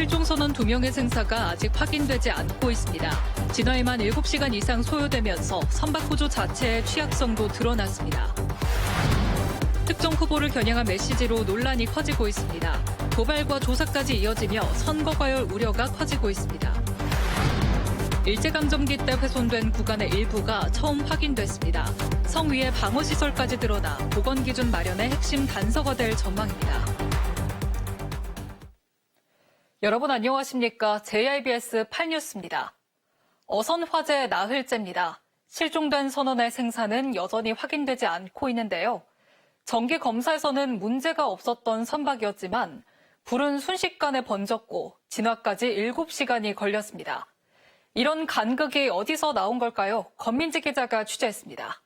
실종 선원 2명의 생사가 아직 확인되지 않고 있습니다. 진화에만 7시간 이상 소요되면서 선박 구조 자체의 취약성도 드러났습니다. 특정 후보를 겨냥한 메시지로 논란이 커지고 있습니다. 도발과 조사까지 이어지며 선거 과열 우려가 커지고 있습니다. 일제강점기 때 훼손된 구간의 일부가 처음 확인됐습니다. 성 위에 방어시설까지 드러나 보건기준 마련의 핵심 단서가 될 전망입니다. 여러분 안녕하십니까? JIBS 8뉴스입니다. 어선 화재 나흘째입니다. 실종된 선원의 생사는 여전히 확인되지 않고 있는데요. 정기 검사에서는 문제가 없었던 선박이었지만 불은 순식간에 번졌고 진화까지 7시간이 걸렸습니다. 이런 간극이 어디서 나온 걸까요? 권민지 기자가 취재했습니다.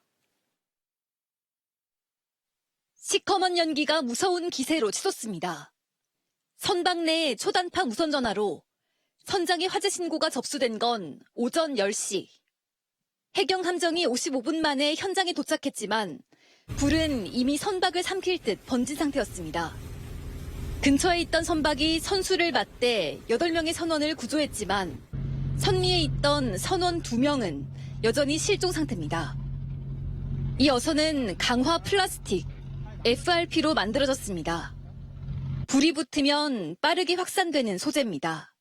시커먼 연기가 무서운 기세로 치솟습니다. 선박 내의 초단파 무선전화로 선장의 화재 신고가 접수된 건 오전 10시. 해경 함정이 55분 만에 현장에 도착했지만 불은 이미 선박을 삼킬 듯 번진 상태였습니다. 근처에 있던 선박이 선수를 맞대 8명의 선원을 구조했지만 선 위에 있던 선원 2명은 여전히 실종 상태입니다. 이 어선은 강화 플라스틱, FRP로 만들어졌습니다. 불이 붙으면 빠르게 확산되는 소재입니다.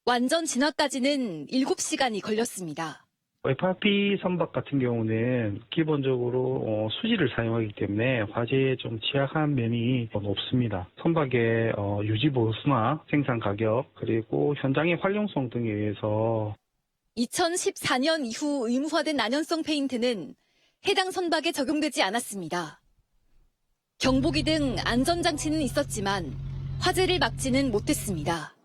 완전 진화까지는 7시간이 걸렸습니다. FRP 선박 같은 경우는 기본적으로 수지를 사용하기 때문에 화재에 좀 취약한 면이 높습니다. 선박의 유지 보수나 생산 가격 그리고 현장의 활용성 등에 의해서 2014년 이후 의무화된 난연성 페인트는 해당 선박에 적용되지 않았습니다. 경보기 등 안전장치는 있었지만 화재를 막지는 못했습니다.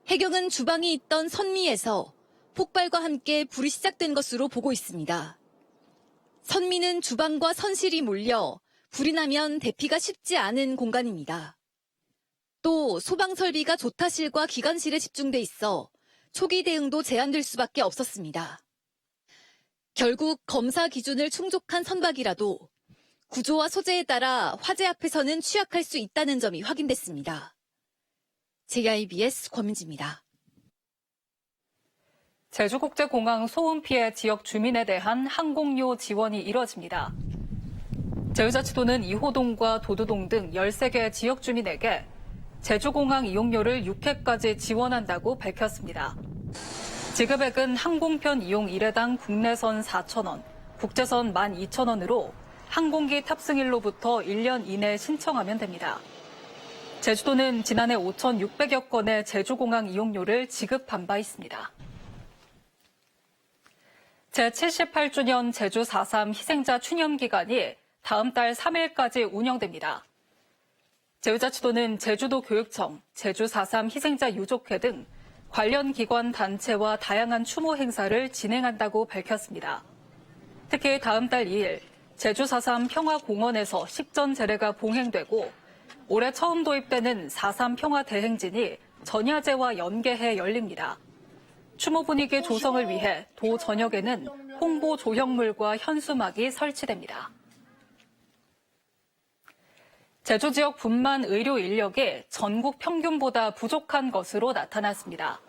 해경은 주방이 있던 선미에서 폭발과 함께 불이 시작된 것으로 보고 있습니다. 선미는 주방과 선실이 몰려 불이 나면 대피가 쉽지 않은 공간입니다. 또 소방 설비가 조타실과 기관실에 집중돼 있어 초기 대응도 제한될 수밖에 없었습니다. 결국 검사 기준을 충족한 선박이라도 구조와 소재에 따라 화재 앞에서는 취약할 수 있다는 점이 확인됐습니다. JIBS 권민지입니다. 제주국제공항 소음 피해 지역 주민에 대한 항공료 지원이 이뤄집니다. 제주자치도는 이호동과 도두동 등 13개 지역 주민에게 제주공항 이용료를 6회까지 지원한다고 밝혔습니다. 지급액은 항공편 이용 1회당 국내선 4,000원, 국제선 12,000원으로 항공기 탑승일로부터 1년 이내 신청하면 됩니다. 제주도는 지난해 5,600여 건의 제주공항 이용료를 지급한 바 있습니다. 제78주년 제주 4.3 희생자 추념기간이 다음 달 3일까지 운영됩니다. 제주자치도는 제주도 교육청, 제주 4.3 희생자 유족회 등 관련 기관 단체와 다양한 추모 행사를 진행한다고 밝혔습니다. 특히 다음 달 2일 제주 4.3 평화공원에서 식전 제례가 봉행되고 올해 처음 도입되는 4.3 평화대행진이 전야제와 연계해 열립니다. 추모 분위기 조성을 위해 도 전역에는 홍보 조형물과 현수막이 설치됩니다. 제주 지역 분만 의료 인력이 전국 평균보다 부족한 것으로 나타났습니다.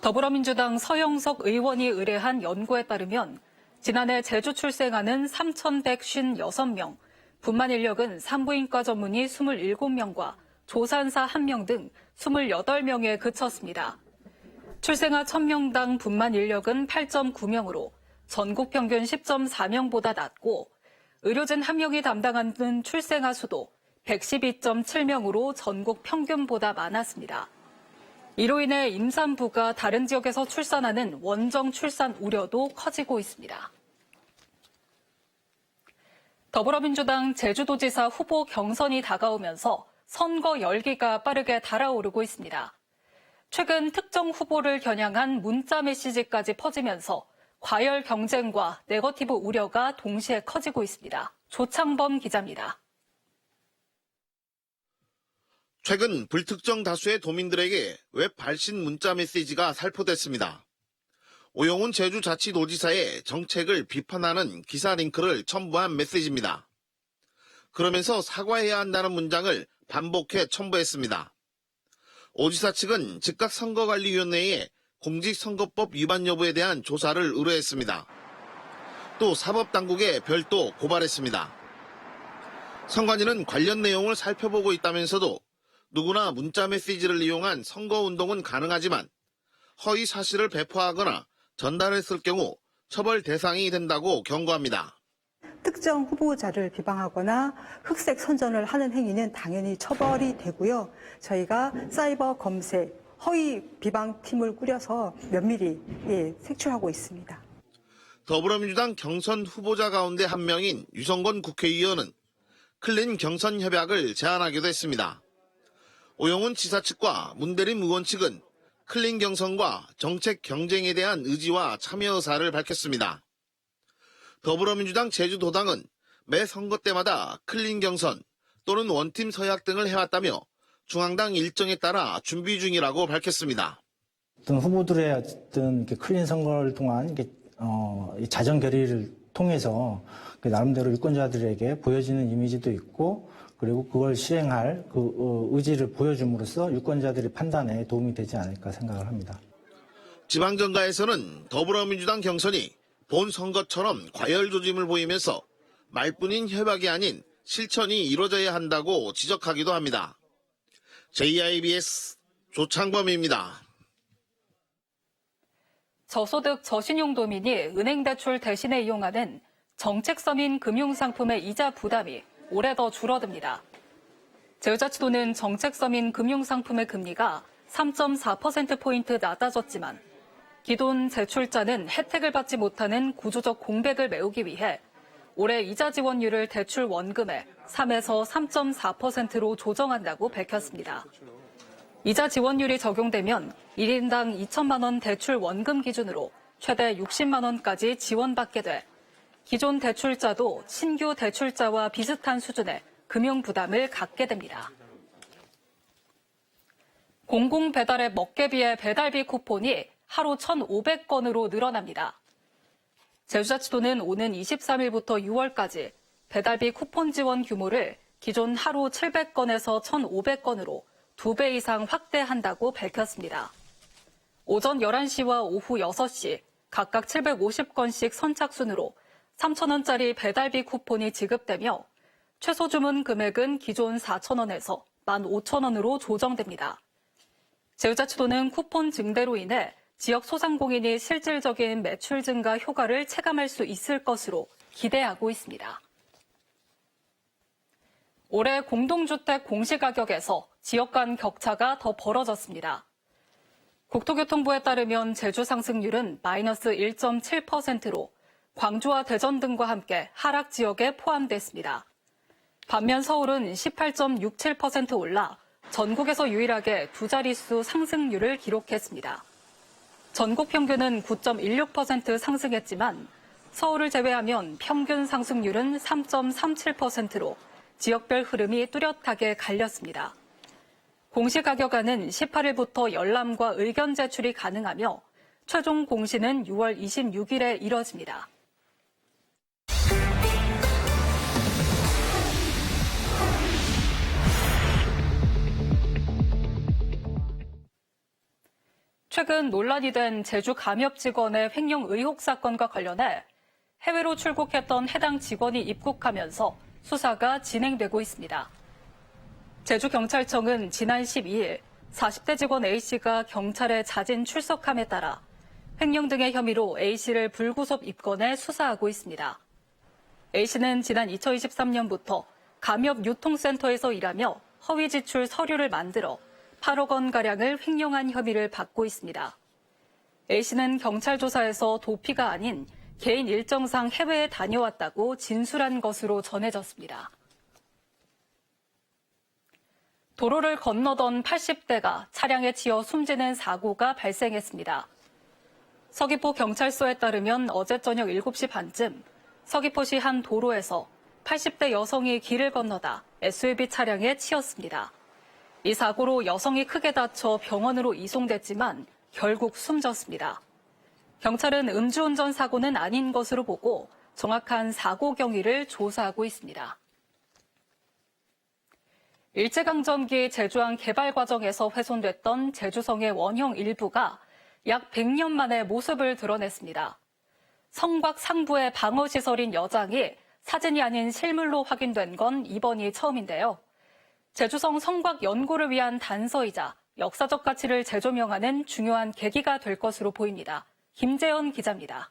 더불어민주당 서영석 의원이 의뢰한 연구에 따르면 지난해 제주 출생아는 3,156명, 분만 인력은 산부인과 전문의 27명과 조산사 1명 등 28명에 그쳤습니다. 출생아 1,000명당 분만 인력은 8.9명으로 전국 평균 10.4명보다 낮고 의료진 1명이 담당하는 출생아 수도 112.7명으로 전국 평균보다 많았습니다. 이로 인해 임산부가 다른 지역에서 출산하는 원정 출산 우려도 커지고 있습니다. 더불어민주당 제주도지사 후보 경선이 다가오면서 선거 열기가 빠르게 달아오르고 있습니다. 최근 특정 후보를 겨냥한 문자 메시지까지 퍼지면서 과열 경쟁과 네거티브 우려가 동시에 커지고 있습니다. 조창범 기자입니다. 최근 불특정 다수의 도민들에게 웹 발신 문자 메시지가 살포됐습니다. 오영훈 제주자치도지사의 정책을 비판하는 기사 링크를 첨부한 메시지입니다. 그러면서 사과해야 한다는 문장을 반복해 첨부했습니다. 오 지사 측은 즉각 선거관리위원회에 공직선거법 위반 여부에 대한 조사를 의뢰했습니다. 또 사법당국에 별도 고발했습니다. 선관위는 관련 내용을 살펴보고 있다면서도 누구나 문자 메시지를 이용한 선거운동은 가능하지만 허위 사실을 배포하거나 전달했을 경우 처벌 대상이 된다고 경고합니다. 특정 후보자를 비방하거나 흑색 선전을 하는 행위는 당연히 처벌이 되고요. 저희가 사이버 검색, 허위 비방팀을 꾸려서 면밀히 색출하고 있습니다. 더불어민주당 경선 후보자 가운데 한 명인 유성권 국회의원은 클린 경선 협약을 제안하기도 했습니다. 오영훈 지사 측과 문대림 의원 측은 클린 경선과 정책 경쟁에 대한 의지와 참여 의사를 밝혔습니다. 더불어민주당 제주도당은 매 선거 때마다 클린 경선 또는 원팀 서약 등을 해왔다며 중앙당 일정에 따라 준비 중이라고 밝혔습니다. 어떤 후보들의 어떤 클린 선거를 통한 자정 결의를 통해서 나름대로 유권자들에게 보여지는 이미지도 있고 그리고 그걸 실행할 그 의지를 보여줌으로써 유권자들의 판단에 도움이 되지 않을까 생각을 합니다. 지방정가에서는 더불어민주당 경선이 본 선거처럼 과열 조짐을 보이면서 말뿐인 협약이 아닌 실천이 이루어져야 한다고 지적하기도 합니다. JIBS 조창범입니다. 저소득 저신용도민이 은행 대출 대신에 이용하는 정책서민 금융상품의 이자 부담이 올해 더 줄어듭니다. 제주자치도는 정책서민 금융상품의 금리가 3.4%포인트 낮아졌지만 기존 제출자는 혜택을 받지 못하는 구조적 공백을 메우기 위해 올해 이자 지원율을 대출 원금의 3에서 3.4%로 조정한다고 밝혔습니다. 이자 지원율이 적용되면 1인당 2천만 원 대출 원금 기준으로 최대 60만 원까지 지원받게 돼 기존 대출자도 신규 대출자와 비슷한 수준의 금융 부담을 갖게 됩니다. 공공배달의 먹개비의 배달비 쿠폰이 하루 1,500건으로 늘어납니다. 제주자치도는 오는 23일부터 6월까지 배달비 쿠폰 지원 규모를 기존 하루 700건에서 1,500건으로 2배 이상 확대한다고 밝혔습니다. 오전 11시와 오후 6시 각각 750건씩 선착순으로 3,000원짜리 배달비 쿠폰이 지급되며 최소 주문 금액은 기존 4,000원에서 15,000원으로 조정됩니다. 제주자치도는 쿠폰 증대로 인해 지역 소상공인이 실질적인 매출 증가 효과를 체감할 수 있을 것으로 기대하고 있습니다. 올해 공동주택 공시가격에서 지역 간 격차가 더 벌어졌습니다. 국토교통부에 따르면 제주 상승률은 마이너스 1.7%로 광주와 대전 등과 함께 하락 지역에 포함됐습니다. 반면 서울은 18.67% 올라 전국에서 유일하게 두 자릿수 상승률을 기록했습니다. 전국 평균은 9.16% 상승했지만 서울을 제외하면 평균 상승률은 3.37%로 지역별 흐름이 뚜렷하게 갈렸습니다. 공시가격안은 18일부터 열람과 의견 제출이 가능하며 최종 공시는 6월 26일에 이뤄집니다. 최근 논란이 된 제주 감협 직원의 횡령 의혹 사건과 관련해 해외로 출국했던 해당 직원이 입국하면서 수사가 진행되고 있습니다. 제주경찰청은 지난 12일 40대 직원 A씨가 경찰에 자진 출석함에 따라 횡령 등의 혐의로 A씨를 불구속 입건해 수사하고 있습니다. A씨는 지난 2023년부터 감협 유통센터에서 일하며 허위 지출 서류를 만들어 8억 원가량을 횡령한 혐의를 받고 있습니다. A씨는 경찰 조사에서 도피가 아닌 개인 일정상 해외에 다녀왔다고 진술한 것으로 전해졌습니다. 도로를 건너던 80대가 차량에 치여 숨지는 사고가 발생했습니다. 서귀포 경찰서에 따르면 어제 저녁 7시 반쯤 서귀포시 한 도로에서 80대 여성이 길을 건너다 SUV 차량에 치였습니다. 이 사고로 여성이 크게 다쳐 병원으로 이송됐지만 결국 숨졌습니다. 경찰은 음주운전 사고는 아닌 것으로 보고 정확한 사고 경위를 조사하고 있습니다. 일제강점기 제주항 개발 과정에서 훼손됐던 제주성의 원형 일부가 약 100년 만에 모습을 드러냈습니다. 성곽 상부의 방어시설인 여장이 사진이 아닌 실물로 확인된 건 이번이 처음인데요. 제주성 성곽 연구를 위한 단서이자 역사적 가치를 재조명하는 중요한 계기가 될 것으로 보입니다. 김재현 기자입니다.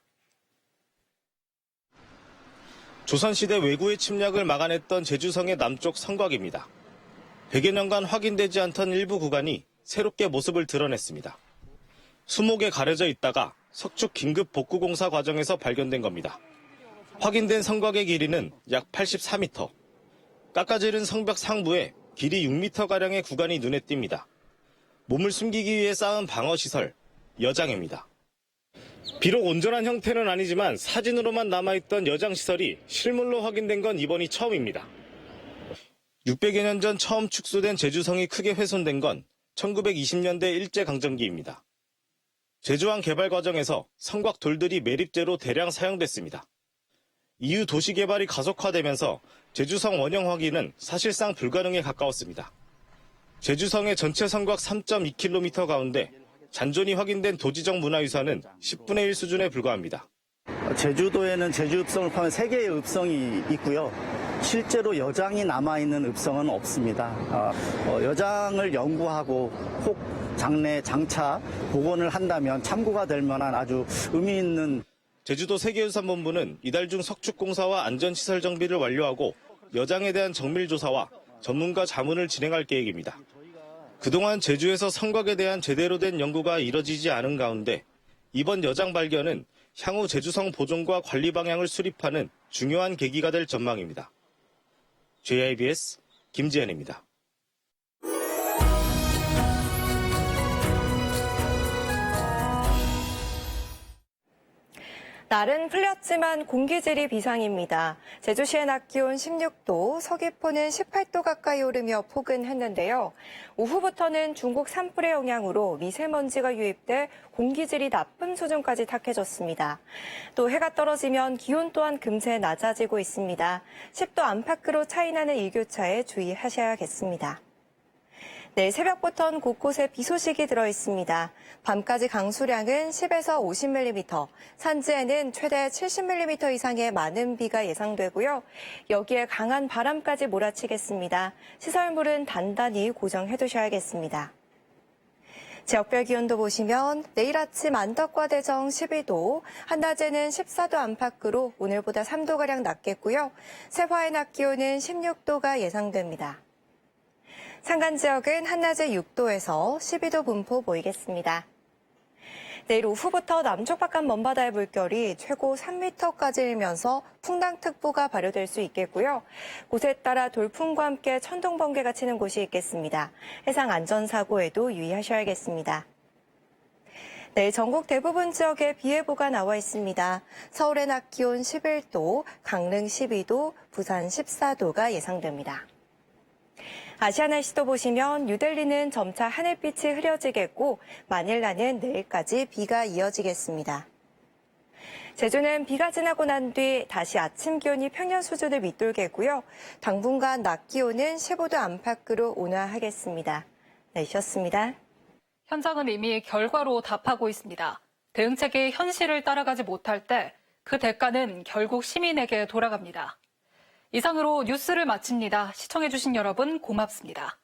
조선시대 왜구의 침략을 막아냈던 제주성의 남쪽 성곽입니다. 100여 년간 확인되지 않던 일부 구간이 새롭게 모습을 드러냈습니다. 수목에 가려져 있다가 석축 긴급 복구 공사 과정에서 발견된 겁니다. 확인된 성곽의 길이는 약 84m. 깎아지른 성벽 상부에 길이 6m가량의 구간이 눈에 띕니다. 몸을 숨기기 위해 쌓은 방어시설, 여장입니다. 비록 온전한 형태는 아니지만 사진으로만 남아있던 여장시설이 실물로 확인된 건 이번이 처음입니다. 600여 년 전 처음 축소된 제주성이 크게 훼손된 건 1920년대 일제강점기입니다. 제주항 개발 과정에서 성곽 돌들이 매립재로 대량 사용됐습니다. 이후 도시 개발이 가속화되면서 제주성 원형 확인은 사실상 불가능에 가까웠습니다. 제주성의 전체 성곽 3.2km 가운데 잔존이 확인된 도지적 문화유산은 10분의 1 수준에 불과합니다. 제주도에는 제주읍성을 포함한 3개의 읍성이 있고요. 실제로 여장이 남아있는 읍성은 없습니다. 여장을 연구하고 혹 장래, 장차 복원을 한다면 참고가 될 만한 아주 의미 있는 제주도 세계유산본부는 이달 중 석축공사와 안전시설 정비를 완료하고 여장에 대한 정밀조사와 전문가 자문을 진행할 계획입니다. 그동안 제주에서 성곽에 대한 제대로 된 연구가 이뤄지지 않은 가운데 이번 여장 발견은 향후 제주성 보존과 관리 방향을 수립하는 중요한 계기가 될 전망입니다. JIBS 김지현입니다. 날은 풀렸지만 공기질이 비상입니다. 제주시의 낮 기온 16도, 서귀포는 18도 가까이 오르며 포근했는데요. 오후부터는 중국 산불의 영향으로 미세먼지가 유입돼 공기질이 나쁨 수준까지 탁해졌습니다. 또 해가 떨어지면 기온 또한 금세 낮아지고 있습니다. 10도 안팎으로 차이나는 일교차에 주의하셔야겠습니다. 내일 새벽부터는 곳곳에 비 소식이 들어있습니다. 밤까지 강수량은 10에서 50mm, 산지에는 최대 70mm 이상의 많은 비가 예상되고요. 여기에 강한 바람까지 몰아치겠습니다. 시설물은 단단히 고정해두셔야겠습니다. 지역별 기온도 보시면 내일 아침 안덕과 대정 12도, 한낮에는 14도 안팎으로 오늘보다 3도가량 낮겠고요. 세화의 낮 기온은 16도가 예상됩니다. 산간 지역은 한낮에 6도에서 12도 분포 보이겠습니다. 내일 오후부터 남쪽 바깥 먼바다의 물결이 최고 3m까지 일면서 풍랑특보가 발효될 수 있겠고요. 곳에 따라 돌풍과 함께 천둥 번개가 치는 곳이 있겠습니다. 해상 안전사고에도 유의하셔야겠습니다. 내일 전국 대부분 지역에 비 예보가 나와 있습니다. 서울의 낮 기온 11도, 강릉 12도, 부산 14도가 예상됩니다. 아시아 날씨도 보시면 뉴델리는 점차 하늘빛이 흐려지겠고 마닐라는 내일까지 비가 이어지겠습니다. 제주는 비가 지나고 난 뒤 다시 아침 기온이 평년 수준을 밑돌겠고요. 당분간 낮 기온은 15도 안팎으로 온화하겠습니다. 날씨였습니다. 현장은 이미 결과로 답하고 있습니다. 대응책이 현실을 따라가지 못할 때 그 대가는 결국 시민에게 돌아갑니다. 이상으로 뉴스를 마칩니다. 시청해주신 여러분 고맙습니다.